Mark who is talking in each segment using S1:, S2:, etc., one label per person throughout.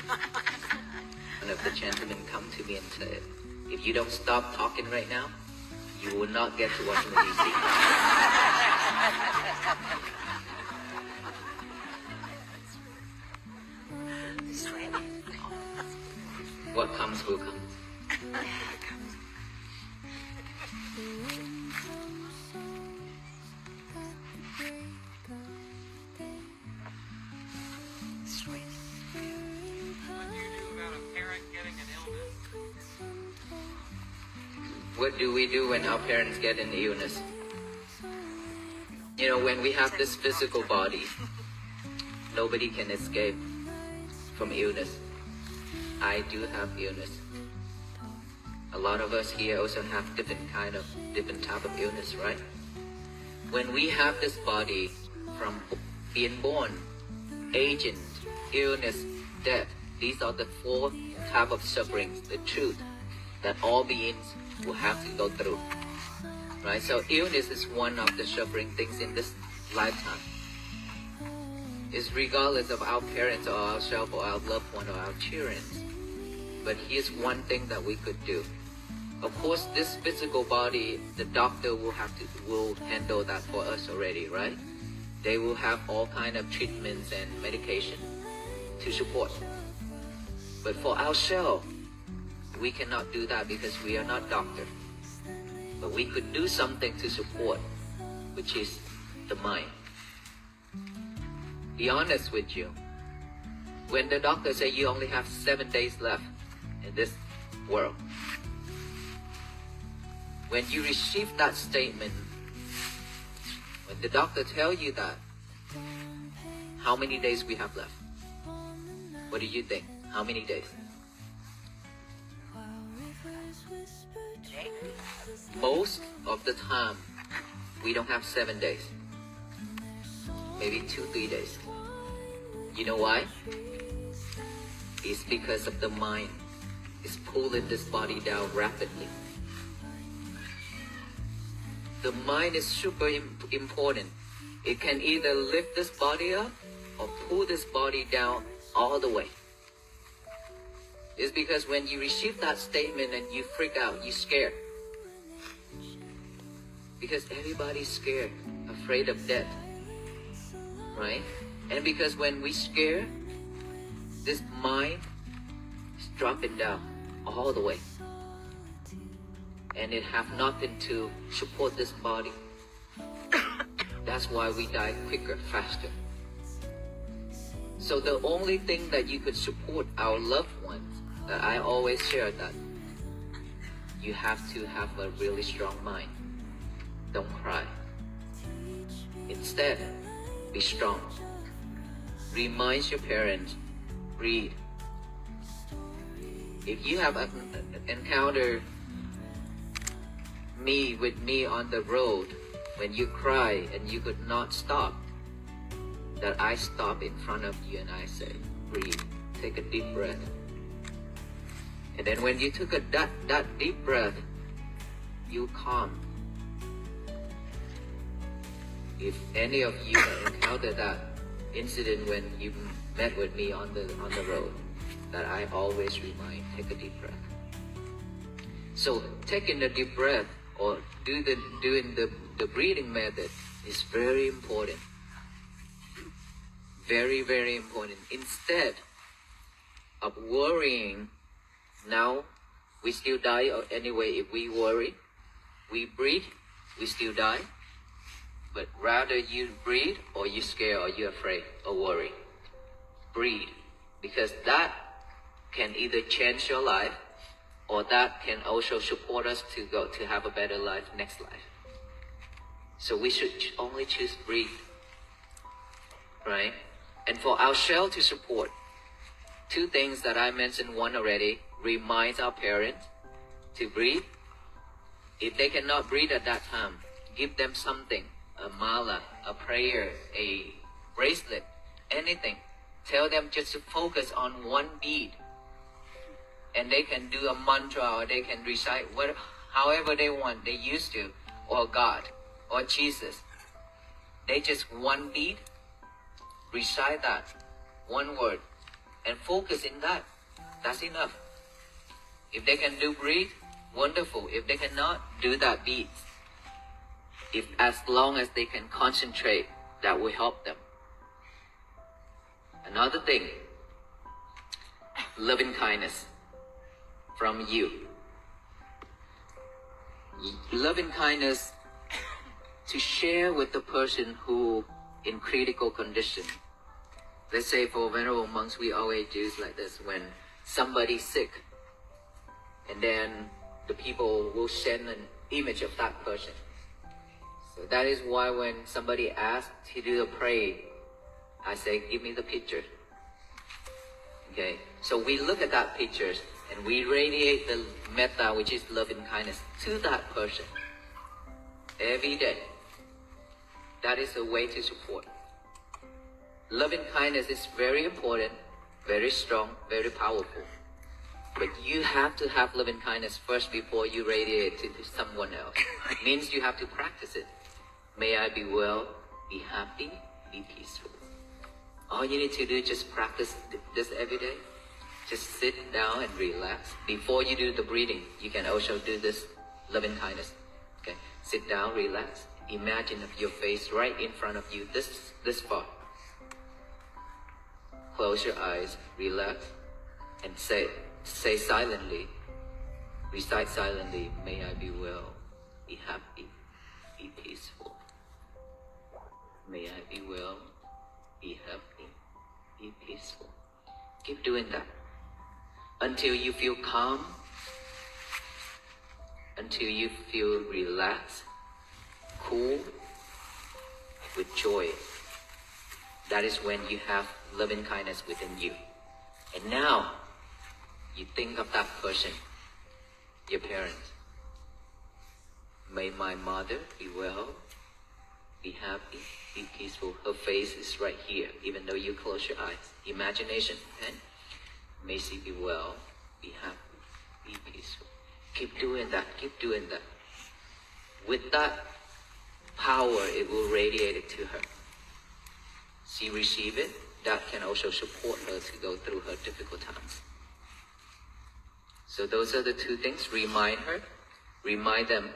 S1: One of the gentlemen come to me and said, if you don't stop talking right now, you will not get to Washington, D.C. What comes will come. What do we do when our parents get an illness? You know, when we have this physical body, nobody can escape from illness. I do have illness. A lot of us here also have different type of illness, right? When we have this body, from being born, aging, illness, death, these are the 4 type of sufferings, the truth that all beings will have to go through, right? So illness is one of the suffering things in this lifetime. It's regardless of our parents or ourselves or our loved one or our children. But here's one thing that we could do. Of course, this physical body, the doctor will handle that for us already, right? They will have all kind of treatments and medication to support. But for ourselves, we cannot do that because we are not doctors. But we could do something to support, which is the mind. Be honest with you. When the doctor says you only have 7 days left in this world, when you receive that statement, when the doctor tells you that, how many days we have left? What do you think? How many days? Most of the time, we don't have 7 days. Maybe 2-3 days. You know why? It's because of the mind. It's pulling this body down rapidly. The mind is super important. It can either lift this body up or pull this body down all the way. It's because when you receive that statement and you freak out, you're scared. Because everybody's scared, afraid of death, right? And because when we scare, this mind is dropping down all the way. And it have nothing to support this body. That's why we die quicker, faster. So the only thing that you could support our loved ones, that I always share, that you have to have a really strong mind. Don't cry. Instead, be strong. Remind your parents, breathe. If you have encountered with me on the road, when you cry and you could not stop, that I stop in front of you and I say, breathe, take a deep breath. And then when you took that deep breath, you calm. If any of you encountered that incident when you met with me on the road, that I always remind, take a deep breath. So taking the deep breath or doing the breathing method is very important. Very, very important. Instead of worrying, now we still die anyway. If we worry, we breathe, we still die. But rather you breathe or you scare or you're afraid or worry. Breathe. Because that can either change your life or that can also support us to have a better life next life. So we should only choose breathe. Right? And for ourselves to support, 2 things that I mentioned, one already, remind our parents to breathe. If they cannot breathe at that time, give them something, a mala, a prayer, a bracelet, anything. Tell them just to focus on one beat. And they can do a mantra or they can recite however they want, they used to, or God, or Jesus. They just one beat, recite that, one word, and focus in that. That's enough. If they can do breathe, wonderful. If they cannot, do that beat. If as long as they can concentrate, that will help them. Another thing, loving kindness from you. Loving kindness to share with the person who in critical condition. Let's say for venerable monks, we always do like this when somebody's sick, and then the people will send an image of that person. So that is why when somebody asks to do the prayer, I say, give me the picture. Okay, so we look at that pictures and we radiate the metta, which is love and kindness, to that person every day. That is a way to support. Love and kindness is very important, very strong, very powerful. But you have to have love and kindness first before you radiate it to someone else. It means you have to practice it. May I be well, be happy, be peaceful. All you need to do is just practice this every day. Just sit down and relax. Before you do the breathing, you can also do this love and kindness. Okay, sit down, relax. Imagine your face right in front of you, this far. Close your eyes, relax, and say silently, recite silently, may I be well, be happy, be peaceful. May I be well, be happy, be peaceful. Keep doing that until you feel calm, until you feel relaxed, cool, with joy. That is when you have loving kindness within you. And now, you think of that person, your parents. May my mother be well, be happy, be peaceful. Her face is right here, even though you close your eyes. Imagination, okay? May she be well, be happy, be peaceful. Keep doing that, keep doing that. With that power, it will radiate it to her. She receive it, that can also support her to go through her difficult times. So those are the two things. Remind her, remind them,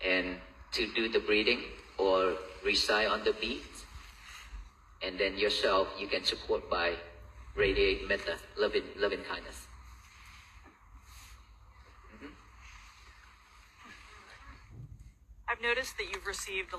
S1: and to do the breathing or recite on the beat. And then yourself, you can support by radiate metta, loving kindness.
S2: I've noticed that you've received